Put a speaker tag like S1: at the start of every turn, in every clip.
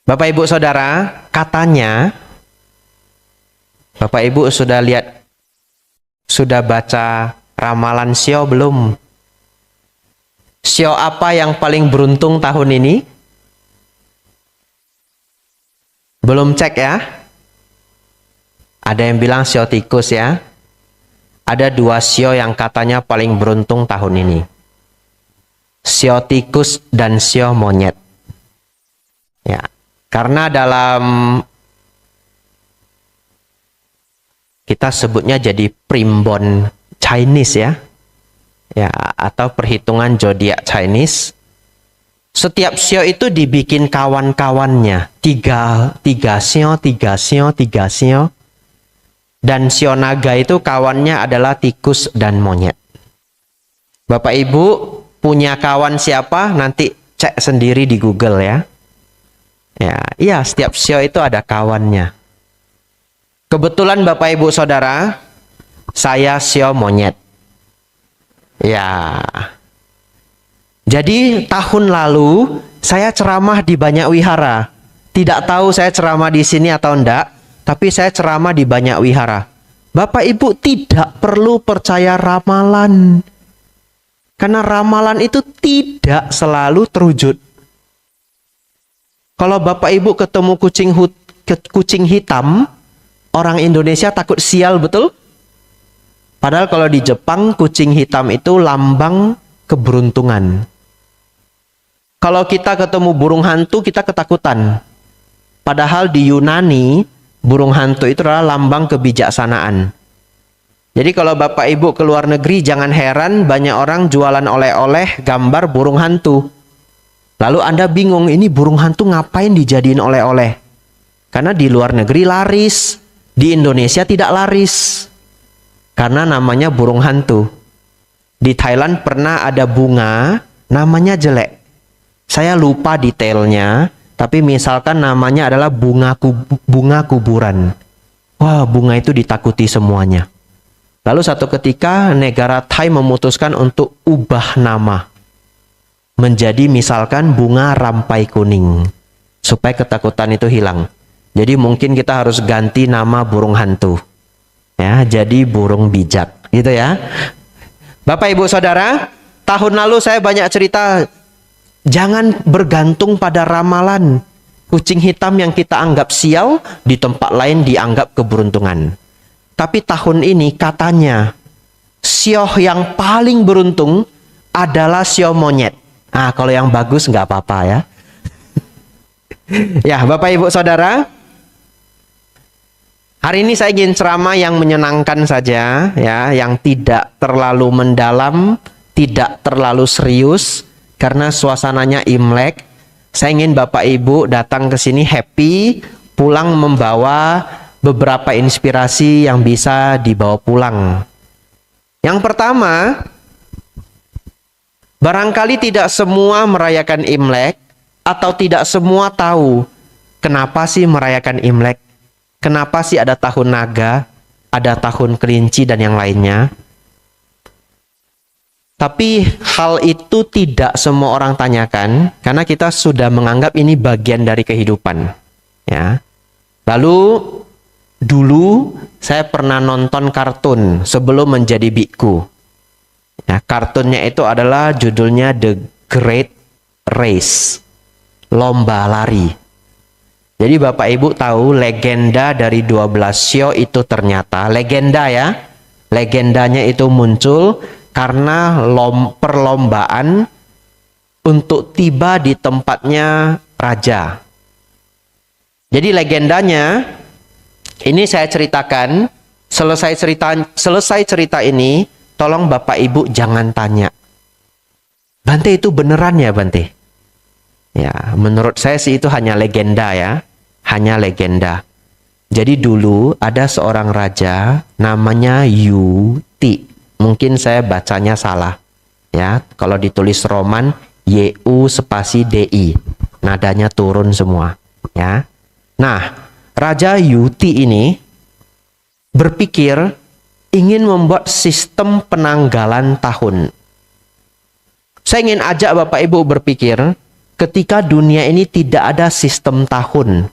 S1: Bapak Ibu Saudara, katanya Bapak Ibu sudah lihat, sudah baca ramalan Sio belum? Sio apa yang paling beruntung tahun ini? Belum cek ya? Ada yang bilang sio tikus ya. Ada 2 sio yang katanya paling beruntung tahun ini. Sio tikus dan sio monyet. Ya, karena dalam kita sebutnya jadi primbon Chinese ya. Ya, atau perhitungan zodiak Chinese. Setiap sio itu dibikin kawan-kawannya. Tiga sio. Dan sio naga itu kawannya adalah tikus dan monyet. Bapak Ibu punya kawan siapa? Nanti cek sendiri di Google ya. Iya, setiap sio itu ada kawannya. Kebetulan Bapak Ibu Saudara, saya sio monyet. Ya. Jadi tahun lalu saya ceramah di banyak wihara. Tidak tahu saya ceramah di sini atau enggak, tapi saya ceramah di banyak wihara. Bapak Ibu tidak perlu percaya ramalan. Karena ramalan itu tidak selalu terwujud. Kalau Bapak Ibu ketemu kucing hitam, orang Indonesia takut sial, betul? Padahal kalau di Jepang, kucing hitam itu lambang keberuntungan. Kalau kita ketemu burung hantu, kita ketakutan. Padahal di Yunani, burung hantu itu adalah lambang kebijaksanaan. Jadi kalau Bapak Ibu ke luar negeri, jangan heran banyak orang jualan oleh-oleh gambar burung hantu. Lalu Anda bingung, ini burung hantu ngapain dijadiin oleh-oleh? Karena di luar negeri laris, di Indonesia tidak laris. Karena namanya burung hantu. Di Thailand pernah ada bunga, namanya jelek. Saya lupa detailnya, tapi misalkan namanya adalah bunga kuburan. Wah, bunga itu ditakuti semuanya. Lalu satu ketika negara Thai memutuskan untuk ubah nama. Menjadi misalkan bunga rampai kuning. Supaya ketakutan itu hilang. Jadi mungkin kita harus ganti nama burung hantu. Ya, jadi burung bijak. Gitu ya. Bapak Ibu Saudara, tahun lalu saya banyak cerita. Jangan bergantung pada ramalan. Kucing hitam yang kita anggap sial, di tempat lain dianggap keberuntungan. Tapi tahun ini katanya, sio yang paling beruntung adalah sio monyet. Nah, kalau yang bagus nggak apa-apa ya. Ya, Bapak Ibu Saudara, hari ini saya ingin ceramah yang menyenangkan saja, ya, yang tidak terlalu mendalam, tidak terlalu serius, karena suasananya Imlek. Saya ingin Bapak Ibu datang ke sini happy, pulang membawa beberapa inspirasi yang bisa dibawa pulang. Yang pertama, barangkali tidak semua merayakan Imlek, atau tidak semua tahu kenapa sih merayakan Imlek. Kenapa sih ada tahun naga, ada tahun kelinci dan yang lainnya. Tapi hal itu tidak semua orang tanyakan, karena kita sudah menganggap ini bagian dari kehidupan. Ya. Lalu dulu saya pernah nonton kartun sebelum menjadi biku. Ya, kartunnya itu adalah judulnya The Great Race, lomba lari. Jadi Bapak Ibu tahu legenda dari 12 sio itu ternyata legenda ya. Legendanya itu muncul karena perlombaan untuk tiba di tempatnya raja. Jadi legendanya ini saya ceritakan. Selesai cerita ini, tolong Bapak Ibu jangan tanya, Bante itu beneran ya Bante? Ya, menurut saya sih itu hanya legenda ya. Hanya legenda. Jadi dulu ada seorang raja namanya Yuti. Mungkin saya bacanya salah. Ya, kalau ditulis Roman YU spasi DI. Nadanya turun semua, ya. Nah, Raja Yuti ini berpikir ingin membuat sistem penanggalan tahun. Saya ingin ajak Bapak Ibu berpikir, ketika dunia ini tidak ada sistem tahun,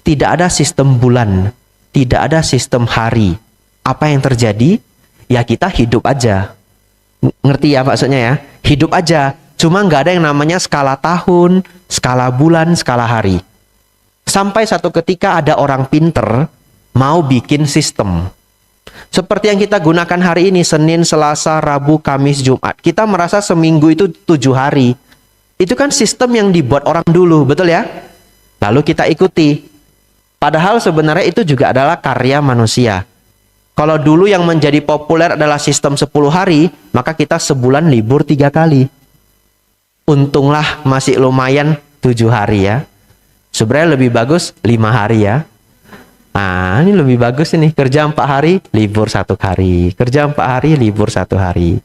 S1: tidak ada sistem bulan, tidak ada sistem hari. Apa yang terjadi? Ya kita hidup aja. Ngerti ya maksudnya ya? Hidup aja. Cuma nggak ada yang namanya skala tahun, skala bulan, skala hari. Sampai satu ketika ada orang pinter mau bikin sistem. Seperti yang kita gunakan hari ini, Senin, Selasa, Rabu, Kamis, Jumat. Kita merasa seminggu itu 7 hari. Itu kan sistem yang dibuat orang dulu, betul ya? Lalu kita ikuti. Padahal sebenarnya itu juga adalah karya manusia. Kalau dulu yang menjadi populer adalah sistem 10 hari, maka kita sebulan libur 3 kali. Untunglah masih lumayan 7 hari ya. Sebenarnya lebih bagus 5 hari ya. Nah, ini lebih bagus ini. Kerja 4 hari, libur 1 hari. Kerja 4 hari, libur 1 hari.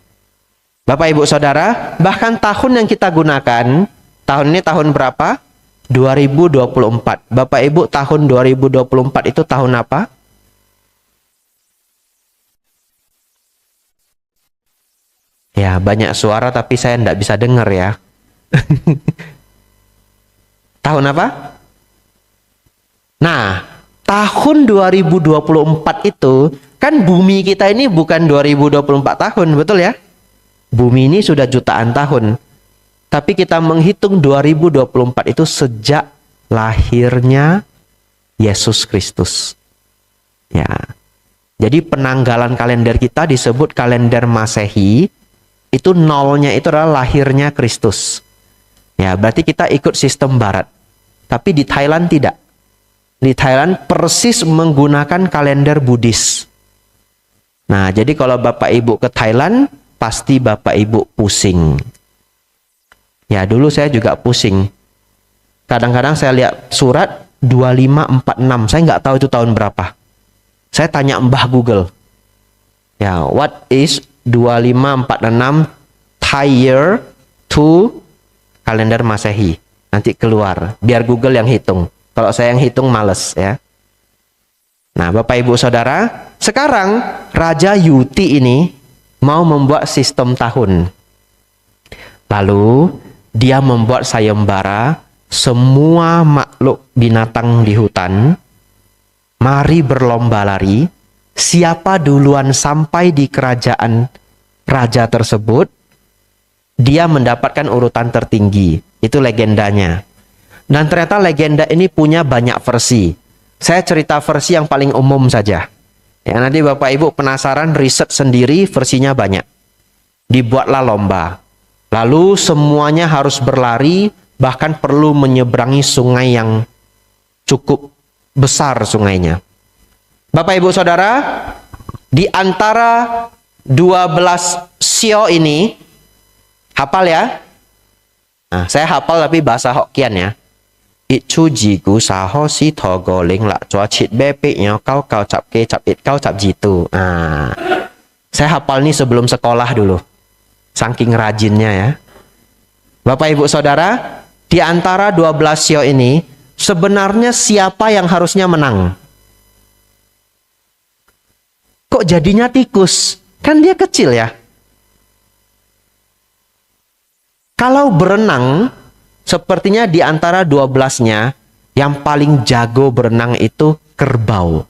S1: Bapak, Ibu, Saudara, bahkan tahun yang kita gunakan, tahun ini tahun berapa? 2024. Bapak, Ibu, tahun 2024 itu tahun apa? Ya, banyak suara tapi saya tidak bisa dengar ya. Tahun apa? Nah, tahun 2024 itu kan bumi kita ini bukan 2024 tahun, betul ya? Bumi ini sudah jutaan tahun. Tapi kita menghitung 2024 itu sejak lahirnya Yesus Kristus. Ya. Jadi penanggalan kalender kita disebut kalender Masehi. Itu nolnya itu adalah lahirnya Kristus. Ya, berarti kita ikut sistem barat. Tapi di Thailand tidak. Di Thailand persis menggunakan kalender Buddhis. Nah, jadi kalau Bapak Ibu ke Thailand, pasti Bapak Ibu pusing. Ya, dulu saya juga pusing. Kadang-kadang saya lihat surat 2546. Saya nggak tahu itu tahun berapa. Saya tanya Mbah Google. Ya, what is 2546 Thai year to kalender Masehi? Nanti keluar. Biar Google yang hitung. Kalau saya yang hitung males ya. Nah, Bapak Ibu Saudara, sekarang Raja Yuti ini mau membuat sistem tahun. Lalu dia membuat sayembara, semua makhluk binatang di hutan mari berlomba lari. Siapa duluan sampai di kerajaan raja tersebut, dia mendapatkan urutan tertinggi. Itu legendanya. Dan ternyata legenda ini punya banyak versi. Saya cerita versi yang paling umum saja. Ya, nanti Bapak Ibu penasaran, riset sendiri, versinya banyak. Dibuatlah lomba. Lalu semuanya harus berlari, bahkan perlu menyeberangi sungai yang cukup besar sungainya. Bapak Ibu Saudara, di antara 12 sio ini, hafal ya? Nah, saya hafal tapi bahasa Hokkien ya. Itu jigu saho si togo ling la cua cit bepe nyo kau cap ke cap it kau cap jitu. Nah, saya hafal nih sebelum sekolah dulu. Saking rajinnya ya. Bapak Ibu Saudara, di antara 12 sio ini, sebenarnya siapa yang harusnya menang? Kok jadinya tikus? Kan dia kecil ya. Kalau berenang, sepertinya di antara 12-nya, yang paling jago berenang itu kerbau.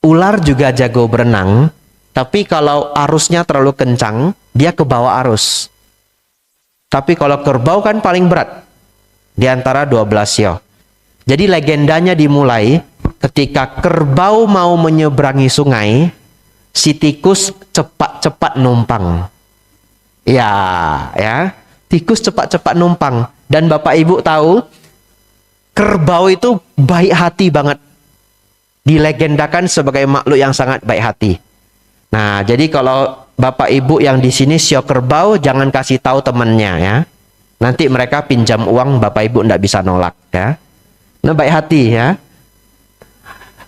S1: Ular juga jago berenang, tapi kalau arusnya terlalu kencang, dia ke bawah arus. Tapi kalau kerbau kan paling berat di antara 12 sio. Jadi legendanya dimulai ketika kerbau mau menyeberangi sungai, si tikus cepat-cepat numpang. Ya, tikus cepat-cepat numpang. Dan Bapak Ibu tahu, kerbau itu baik hati banget. Dilegendakan sebagai makhluk yang sangat baik hati. Nah, jadi kalau Bapak Ibu yang di sini sio kerbau, jangan kasih tahu temannya ya. Nanti mereka pinjam uang, Bapak Ibu tidak bisa nolak ya. Nah, baik hati ya.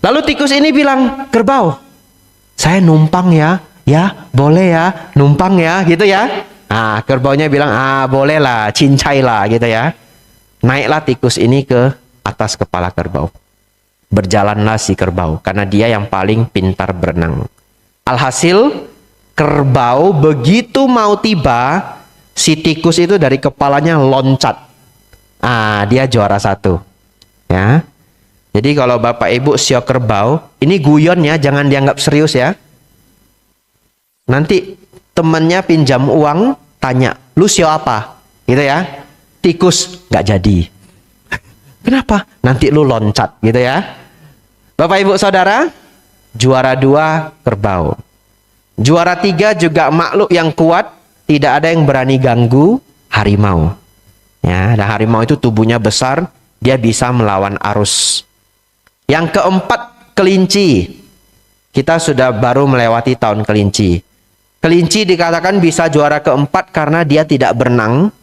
S1: Lalu tikus ini bilang, kerbau, saya numpang ya. Ya, boleh ya, numpang ya, gitu ya. Nah, kerbaunya bilang, boleh lah, cincai lah, gitu ya. Naiklah tikus ini ke atas kepala kerbau. Berjalanlah si kerbau, karena dia yang paling pintar berenang. Alhasil, kerbau begitu mau tiba, Si tikus itu dari kepalanya loncat. Dia juara 1. Ya. Jadi kalau Bapak Ibu sio kerbau, ini guyon ya, jangan dianggap serius ya. Nanti temannya pinjam uang, tanya, lu sio apa? Gitu ya. Tikus, nggak jadi. Kenapa? Nanti lu loncat, gitu ya. Bapak Ibu Saudara, juara 2 kerbau. Juara 3 juga makhluk yang kuat, tidak ada yang berani ganggu, harimau. Ya, dan harimau itu tubuhnya besar, dia bisa melawan arus. Yang keempat, kelinci. Kita sudah baru melewati tahun kelinci. Kelinci dikatakan bisa juara keempat karena dia tidak berenang,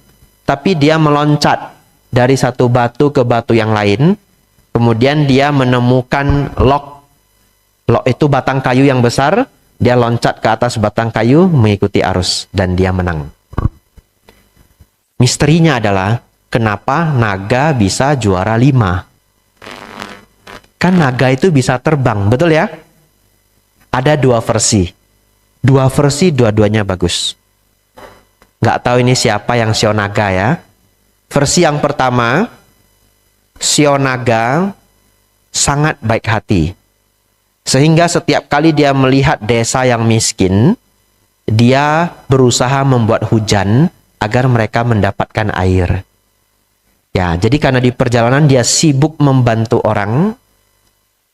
S1: tapi dia meloncat dari satu batu ke batu yang lain. Kemudian dia menemukan log. Log itu batang kayu yang besar. Dia loncat ke atas batang kayu mengikuti arus dan dia menang. Misterinya adalah kenapa naga bisa juara 5? Kan naga itu bisa terbang, betul ya? Ada 2 versi. 2 versi, dua-duanya bagus. Nggak tahu ini siapa yang sio naga ya. Versi yang pertama, sio naga sangat baik hati. Sehingga setiap kali dia melihat desa yang miskin, dia berusaha membuat hujan agar mereka mendapatkan air. Ya, jadi karena di perjalanan dia sibuk membantu orang,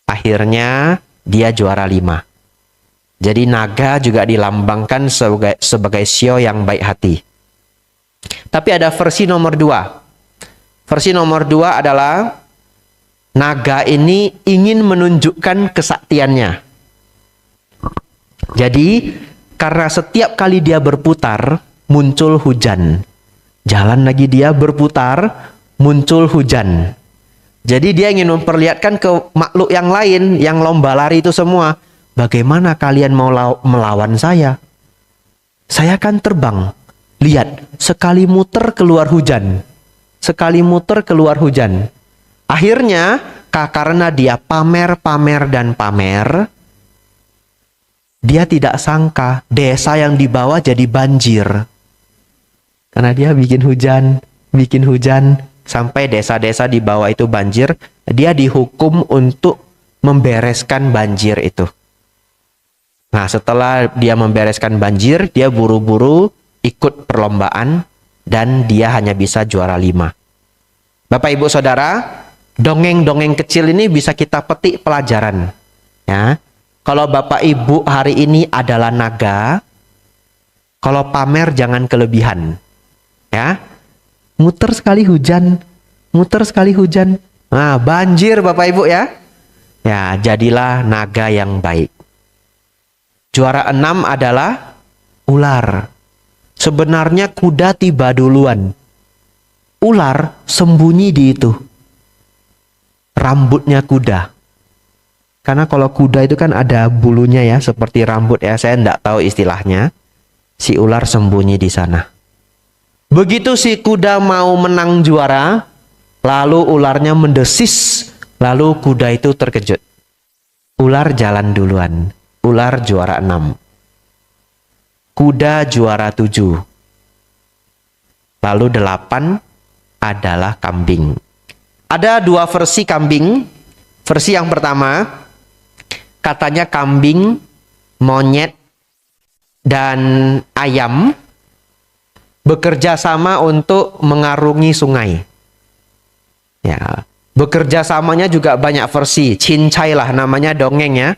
S1: akhirnya dia juara 5. Jadi naga juga dilambangkan sebagai sio yang baik hati. Tapi ada versi nomor 2. Versi nomor 2 adalah naga ini ingin menunjukkan kesaktiannya. Jadi karena setiap kali dia berputar, muncul hujan. Jalan lagi dia berputar, muncul hujan. Jadi dia ingin memperlihatkan ke makhluk yang lain, yang lomba lari itu semua. Bagaimana kalian mau melawan saya? Saya kan terbang. Lihat, sekali muter keluar hujan. Sekali muter keluar hujan. Akhirnya, karena dia pamer, dia tidak sangka desa yang dibawa jadi banjir. Karena dia bikin hujan, sampai desa-desa di bawah itu banjir, dia dihukum untuk membereskan banjir itu. Nah, setelah dia membereskan banjir, dia buru-buru ikut perlombaan dan dia hanya bisa juara 5. Bapak Ibu Saudara, dongeng-dongeng kecil ini bisa kita petik pelajaran. Ya. Kalau Bapak Ibu hari ini adalah naga, kalau pamer jangan kelebihan. Ya. Muter sekali hujan. Nah, banjir Bapak Ibu ya. Ya, jadilah naga yang baik. Juara 6 adalah ular. Sebenarnya kuda tiba duluan. Ular sembunyi di itu. Rambutnya kuda. Karena kalau kuda itu kan ada bulunya ya, seperti rambut ya. Saya enggak tahu istilahnya. Si ular sembunyi di sana. Begitu si kuda mau menang juara, lalu ularnya mendesis, lalu kuda itu terkejut. Ular jalan duluan. Ular juara 6. Kuda juara 7. Lalu 8 adalah kambing. Ada 2 versi kambing. Versi yang pertama, katanya kambing, monyet, dan ayam bekerja sama untuk mengarungi sungai. Ya, bekerja samanya juga banyak versi. Cincai lah namanya dongeng ya.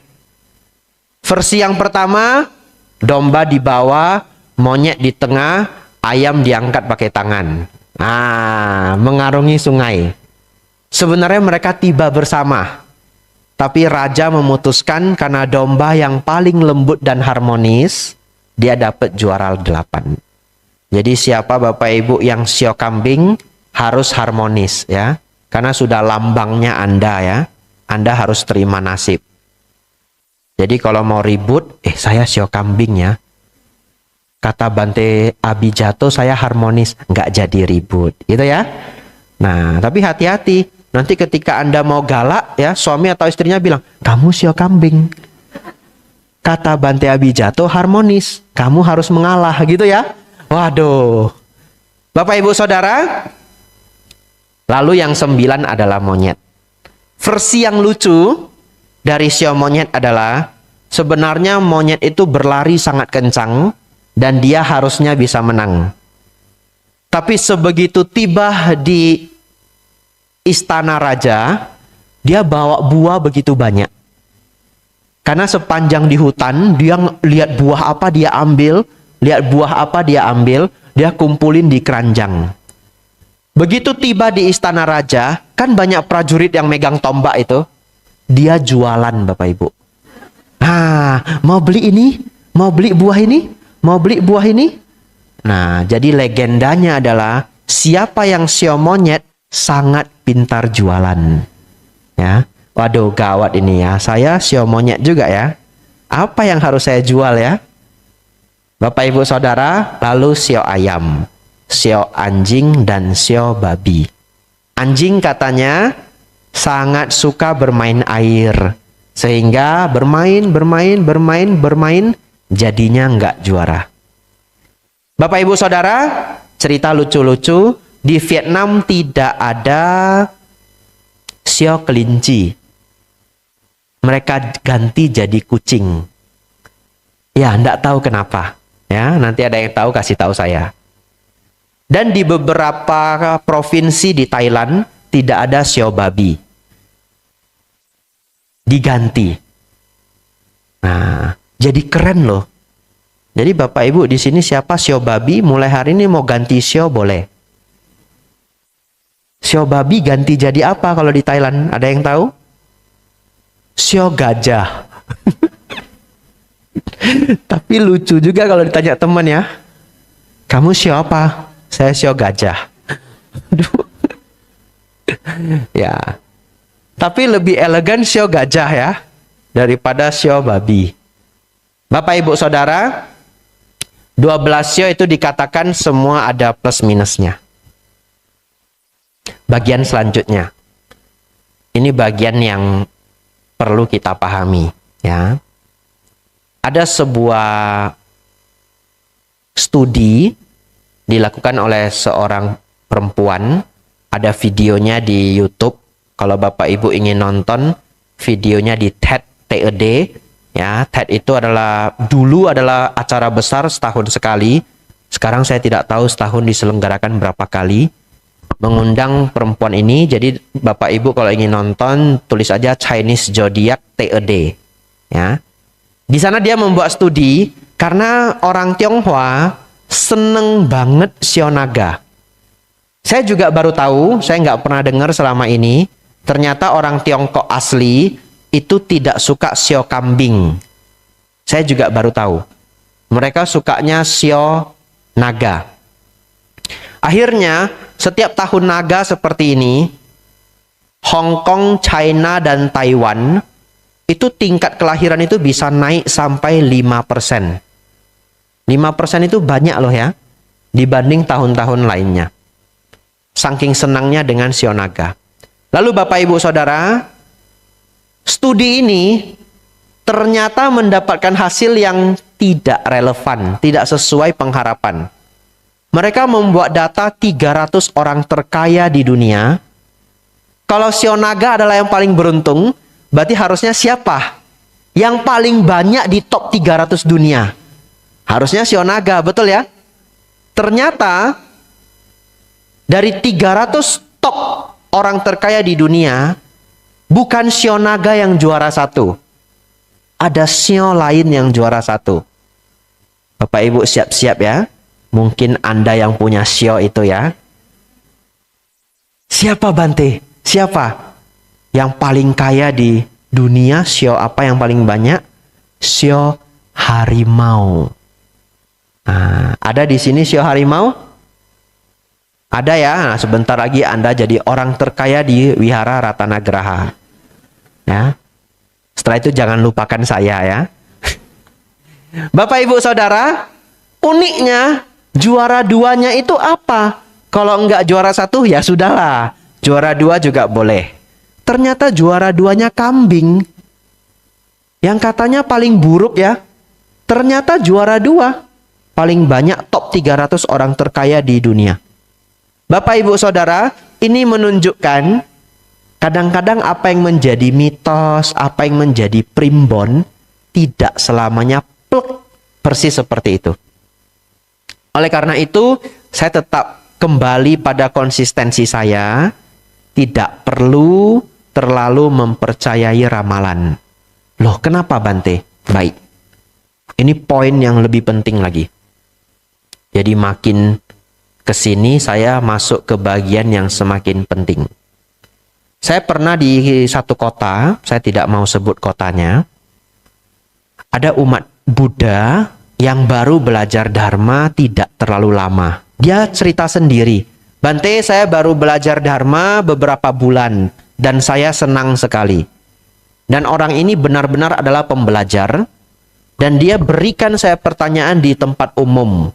S1: Versi yang pertama, domba di bawah, monyet di tengah, ayam diangkat pakai tangan. Mengarungi sungai. Sebenarnya mereka tiba bersama. Tapi raja memutuskan karena domba yang paling lembut dan harmonis, dia dapat juara 8. Jadi siapa Bapak Ibu yang sio kambing harus harmonis ya. Karena sudah lambangnya Anda ya. Anda harus terima nasib. Jadi kalau mau ribut, saya sio kambing ya. Kata Bante Abijato saya harmonis, nggak jadi ribut, gitu ya. Nah, tapi hati-hati. Nanti ketika Anda mau galak ya, suami atau istrinya bilang, "Kamu sio kambing." Kata Bante Abijato harmonis, kamu harus mengalah gitu ya. Waduh, Bapak Ibu Saudara, lalu yang 9 adalah monyet. Versi yang lucu dari sio monyet adalah sebenarnya monyet itu berlari sangat kencang dan dia harusnya bisa menang. Tapi sebegitu tiba di istana raja, dia bawa buah begitu banyak. Karena sepanjang di hutan, dia lihat buah apa dia ambil, lihat buah apa dia ambil, dia kumpulin di keranjang. Begitu tiba di istana raja, kan banyak prajurit yang megang tombak itu. Dia jualan, Bapak Ibu. Mau beli ini? Mau beli buah ini? Mau beli buah ini? Nah, jadi legendanya adalah siapa yang sio monyet sangat pintar jualan. Ya. Waduh, gawat ini ya. Saya sio monyet juga ya. Apa yang harus saya jual ya? Bapak Ibu Saudara, lalu sio ayam, sio anjing, dan sio babi. Anjing katanya sangat suka bermain air. Sehingga bermain, jadinya nggak juara. Bapak Ibu Saudara, cerita lucu-lucu. Di Vietnam tidak ada sio kelinci. Mereka ganti jadi kucing. Ya, enggak tahu kenapa. Ya, nanti ada yang tahu kasih tahu saya. Dan di beberapa provinsi di Thailand tidak ada sio babi. Diganti. Nah, jadi keren loh. Jadi Bapak Ibu di sini siapa sio babi mulai hari ini mau ganti sio boleh. Sio babi ganti jadi apa kalau di Thailand? Ada yang tahu? Sio gajah. Tapi lucu juga kalau ditanya teman ya. Kamu sio apa? Saya sio gajah. Ya. Tapi lebih elegan sio gajah ya daripada sio babi. Bapak Ibu Saudara, 12 sio itu dikatakan semua ada plus minusnya. Bagian selanjutnya. Ini bagian yang perlu kita pahami ya. Ada sebuah studi dilakukan oleh seorang perempuan, ada videonya di YouTube. Kalau Bapak Ibu ingin nonton videonya di TED ya. TED itu dulu adalah acara besar setahun sekali. Sekarang saya tidak tahu setahun diselenggarakan berapa kali. Mengundang perempuan ini. Jadi Bapak Ibu kalau ingin nonton tulis aja Chinese Zodiac TED ya. Di sana dia membuat studi karena orang Tionghoa seneng banget sio naga. Saya juga baru tahu, saya nggak pernah dengar selama ini. Ternyata orang Tiongkok asli itu tidak suka sio kambing. Saya juga baru tahu. Mereka sukanya sio naga. Akhirnya setiap tahun naga seperti ini, Hong Kong, China, dan Taiwan itu tingkat kelahiran itu bisa naik sampai 5%. 5% itu banyak loh ya, dibanding tahun-tahun lainnya. Saking senangnya dengan sio naga. Lalu Bapak Ibu Saudara, studi ini ternyata mendapatkan hasil yang tidak relevan, tidak sesuai pengharapan. Mereka membuat data 300 orang terkaya di dunia. Kalau sio naga adalah yang paling beruntung, berarti harusnya siapa? Yang paling banyak di top 300 dunia. Harusnya sio naga, betul ya? Ternyata dari 300 top orang terkaya di dunia, bukan sio naga yang juara satu. Ada sio lain yang juara satu. Bapak Ibu siap-siap ya. Mungkin Anda yang punya sio itu ya. Siapa Bante? Siapa? Yang paling kaya di dunia, sio apa yang paling banyak? Sio harimau. Nah, ada di sini sio harimau? Ada ya. Nah, sebentar lagi Anda jadi orang terkaya di Wihara Ratanagraha. Ya. Setelah itu jangan lupakan saya ya. Bapak Ibu Saudara, uniknya juara duanya itu apa? Kalau enggak juara satu ya sudahlah. Juara dua juga boleh. Ternyata juara duanya kambing. Yang katanya paling buruk ya. Ternyata juara dua. Paling banyak top 300 orang terkaya di dunia. Bapak Ibu Saudara, ini menunjukkan kadang-kadang apa yang menjadi mitos, apa yang menjadi primbon, tidak selamanya plek persis seperti itu. Oleh karena itu, saya tetap kembali pada konsistensi saya, tidak perlu terlalu mempercayai ramalan. Loh, kenapa Bante? Baik. Ini poin yang lebih penting lagi. Jadi makin kesini saya masuk ke bagian yang semakin penting. Saya pernah di satu kota, saya tidak mau sebut kotanya, ada umat Buddha yang baru belajar Dharma tidak terlalu lama. Dia cerita sendiri, Bante, saya baru belajar Dharma beberapa bulan dan saya senang sekali. Dan orang ini benar-benar adalah pembelajar dan dia berikan saya pertanyaan di tempat umum.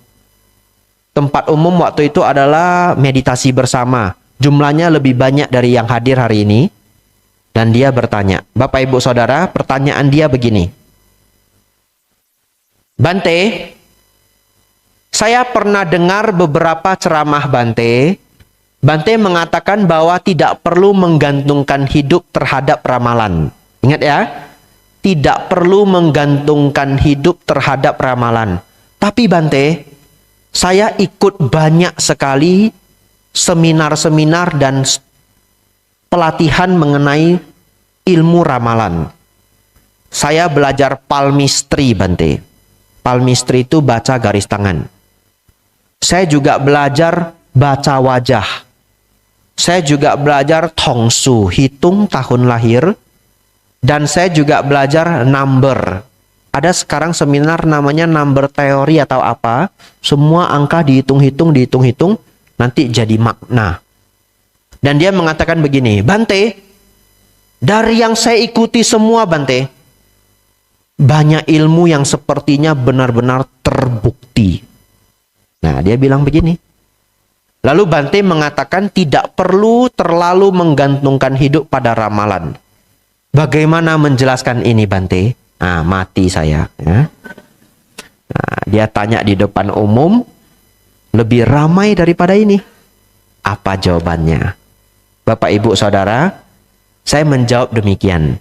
S1: Tempat umum waktu itu adalah meditasi bersama. Jumlahnya lebih banyak dari yang hadir hari ini. Dan dia bertanya, Bapak Ibu Saudara, pertanyaan dia begini. Bante, saya pernah dengar beberapa ceramah Bante. Bante mengatakan bahwa tidak perlu menggantungkan hidup terhadap ramalan. Ingat ya, tidak perlu menggantungkan hidup terhadap ramalan. Tapi Bante, saya ikut banyak sekali seminar-seminar dan pelatihan mengenai ilmu ramalan. Saya belajar palmistry, Bante. Palmistry itu baca garis tangan. Saya juga belajar baca wajah. Saya juga belajar tongsu, hitung tahun lahir. Dan saya juga belajar number. Ada sekarang seminar namanya number theory atau apa. Semua angka dihitung-hitung, nanti jadi makna. Dan dia mengatakan begini, Bante, dari yang saya ikuti semua Bante, banyak ilmu yang sepertinya benar-benar terbukti. Nah, dia bilang begini. Lalu Bante mengatakan tidak perlu terlalu menggantungkan hidup pada ramalan. Bagaimana menjelaskan ini Bante? Nah, mati saya. Ya. Nah, dia tanya di depan umum, lebih ramai daripada ini. Apa jawabannya? Bapak Ibu Saudara, saya menjawab demikian.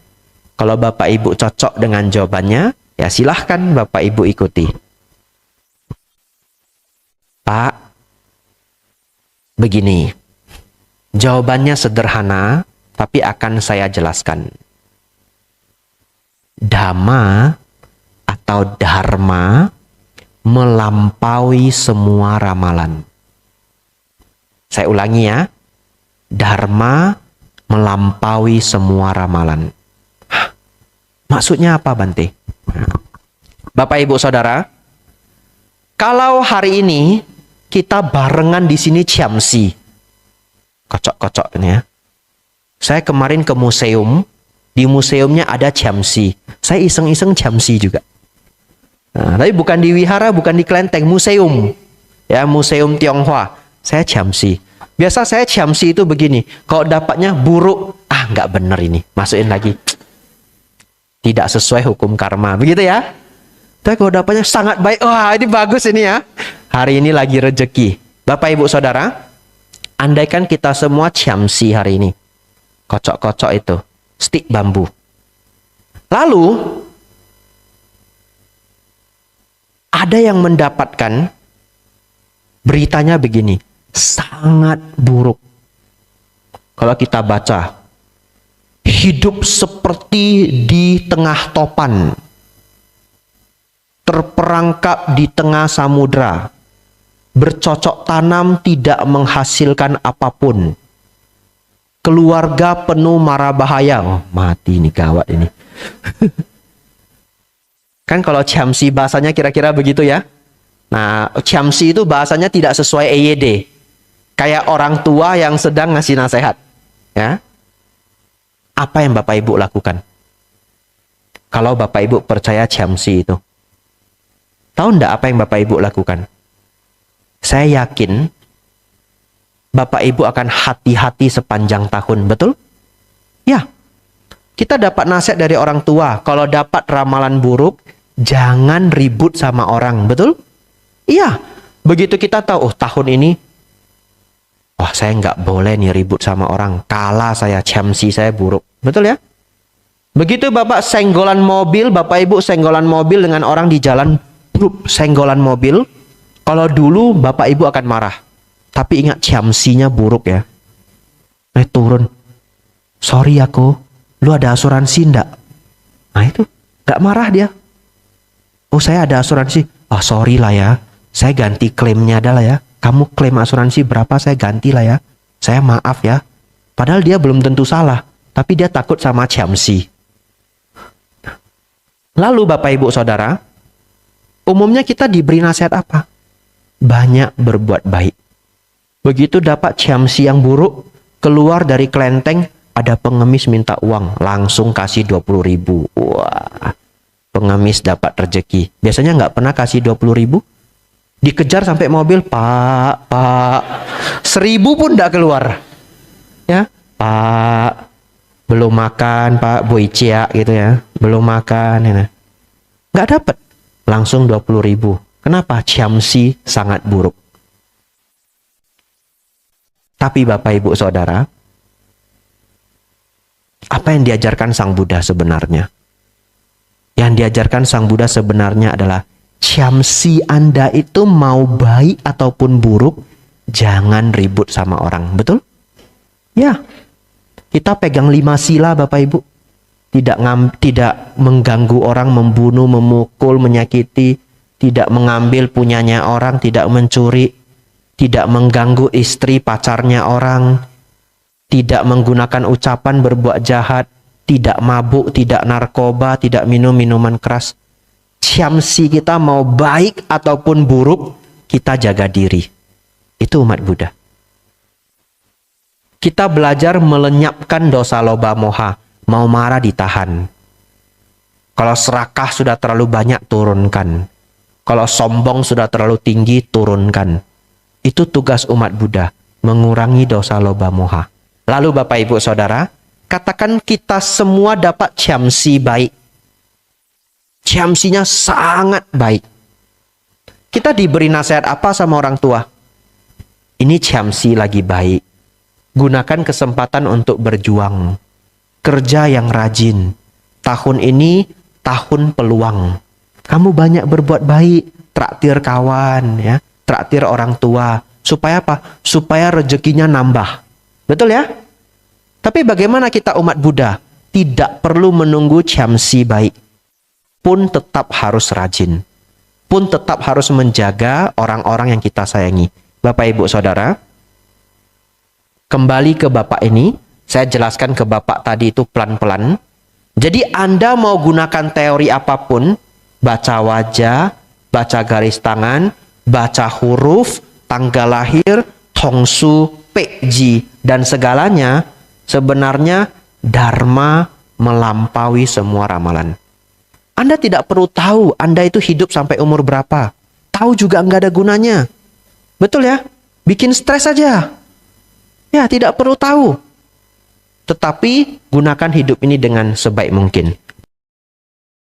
S1: Kalau Bapak Ibu cocok dengan jawabannya, ya silahkan Bapak Ibu ikuti. Pak, begini. Jawabannya sederhana, tapi akan saya jelaskan. Dhamma atau dharma melampaui semua ramalan. Saya ulangi ya. Dharma melampaui semua ramalan. Hah, maksudnya apa Bante? Bapak Ibu Saudara, kalau hari ini kita barengan di sini ciamsi. Kocok-kocok ini ya. Saya kemarin ke museum. Di museumnya ada ciamsi. Saya iseng-iseng ciamsi juga. Nah, tapi bukan di wihara, bukan di kelenteng, museum. Ya, museum Tionghoa. Saya ciamsi. Biasa saya ciamsi itu begini. Kalau dapatnya buruk, nggak bener ini. Masukin lagi. Tidak sesuai hukum karma. Begitu ya. Tapi kalau dapatnya sangat baik. Wah, ini bagus ini ya. Hari ini lagi rezeki. Bapak Ibu Saudara, andaikan kita semua ciamsi hari ini. Kocok-kocok itu. Stik bambu. Lalu ada yang mendapatkan beritanya begini, sangat buruk. Kalau kita baca, hidup seperti di tengah topan, terperangkap di tengah samudra, bercocok tanam tidak menghasilkan apapun. Keluarga penuh mara bahaya. Oh, mati nih, gawat ini. Kan kalau ciamsi bahasanya kira-kira begitu ya. Nah, ciamsi itu bahasanya tidak sesuai EYD. Kayak orang tua yang sedang ngasih nasihat. Ya. Apa yang Bapak Ibu lakukan? Kalau Bapak Ibu percaya ciamsi itu. Tahu enggak apa yang Bapak Ibu lakukan? Saya yakin Bapak Ibu akan hati-hati sepanjang tahun, betul? Ya. Kita dapat nasihat dari orang tua, kalau dapat ramalan buruk, jangan ribut sama orang, betul? Iya. Begitu kita tahu, tahun ini Wah, saya nggak boleh nih ribut sama orang. Kalah saya, chamsi saya buruk. Betul ya? Begitu Bapak senggolan mobil, Bapak Ibu senggolan mobil dengan orang di jalan, senggolan mobil. Kalau dulu Bapak Ibu akan marah. Tapi ingat chamsinya buruk ya. Turun. Sorry aku, lu ada asuransi ndak? Nah itu, nggak marah dia. Oh saya ada asuransi. Oh sorry lah ya, saya ganti klaimnya adalah ya. Kamu klaim asuransi berapa, saya ganti lah ya. Saya maaf ya. Padahal dia belum tentu salah, tapi dia takut sama chamsi. Lalu Bapak Ibu Saudara, umumnya kita diberi nasihat apa? Banyak berbuat baik. Begitu dapat chamsi yang buruk, keluar dari kelenteng, ada pengemis minta uang, langsung kasih 20.000. Wah, pengemis dapat rezeki. Biasanya nggak pernah kasih 20.000. Dikejar sampai mobil, Pak, 1.000 pun nggak keluar. Ya, Pak, belum makan, Pak, Boicia gitu ya, belum makan. Ya. Nggak dapat, langsung 20.000. Kenapa? Chamsi sangat buruk. Tapi Bapak Ibu Saudara, apa yang diajarkan Sang Buddha sebenarnya? Yang diajarkan Sang Buddha sebenarnya adalah chamsi Anda itu mau baik ataupun buruk, jangan ribut sama orang. Betul? Ya. Kita pegang 5 sila Bapak Ibu. Tidak mengganggu orang, membunuh, memukul, menyakiti, tidak mengambil punyanya orang, tidak mencuri, tidak mengganggu istri pacarnya orang, tidak menggunakan ucapan berbuat jahat, tidak mabuk, tidak narkoba, tidak minum minuman keras. Chamsi kita mau baik ataupun buruk, kita jaga diri. Itu umat Buddha. Kita belajar melenyapkan dosa loba moha. Mau marah ditahan. Kalau serakah sudah terlalu banyak, turunkan. Kalau sombong sudah terlalu tinggi, turunkan. Itu tugas umat Buddha, mengurangi dosa loba moha. Lalu Bapak Ibu Saudara, katakan kita semua dapat chamsi baik. Chamsinya sangat baik. Kita diberi nasihat apa sama orang tua? Ini chamsi lagi baik. Gunakan kesempatan untuk berjuang. Kerja yang rajin. Tahun ini tahun peluang. Kamu banyak berbuat baik. Traktir kawan, ya. Traktir orang tua. Supaya apa? Supaya rezekinya nambah. Betul ya? Tapi bagaimana kita umat Buddha? Tidak perlu menunggu chamsi baik. Pun tetap harus rajin. Pun tetap harus menjaga orang-orang yang kita sayangi. Bapak Ibu Saudara, kembali ke Bapak ini, saya jelaskan ke Bapak tadi itu pelan-pelan. Jadi Anda mau gunakan teori apapun, baca wajah, baca garis tangan, baca huruf, tanggal lahir, tongsu, pekji, dan segalanya, sebenarnya Dharma melampaui semua ramalan. Anda tidak perlu tahu Anda itu hidup sampai umur berapa. Tahu juga nggak ada gunanya. Betul ya? Bikin stres saja. Ya, tidak perlu tahu. Tetapi gunakan hidup ini dengan sebaik mungkin.